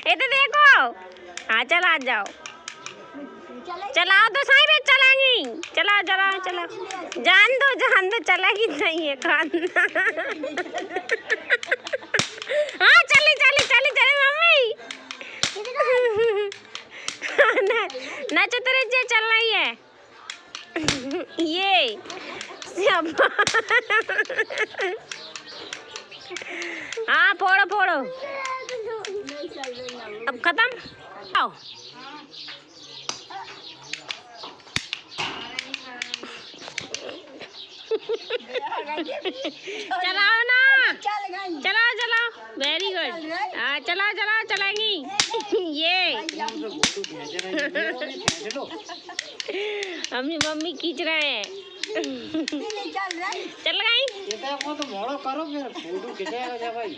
ये तो देखो। हाँ चला जाओ, चलाओ तो सही में चलेंगी। चलाओ चलाओ चलाओ, जान दो चलेगी नहीं है खाना। हाँ चली चली चली चली मम्मी। ना चतुरे जे चल रही है ये। हाँ फोड़ो फोड़ो, अब खत्म। आओ चलाओ ना, चलाओ चलाओ, वेरी गुड। हाँ चलाओ चलाओ चलाएंगी। ये अपनी मम्मी खींच रहे हैं। चल गई। तो मोड़ो करो फिर फोटो खिंचाएगा भाई।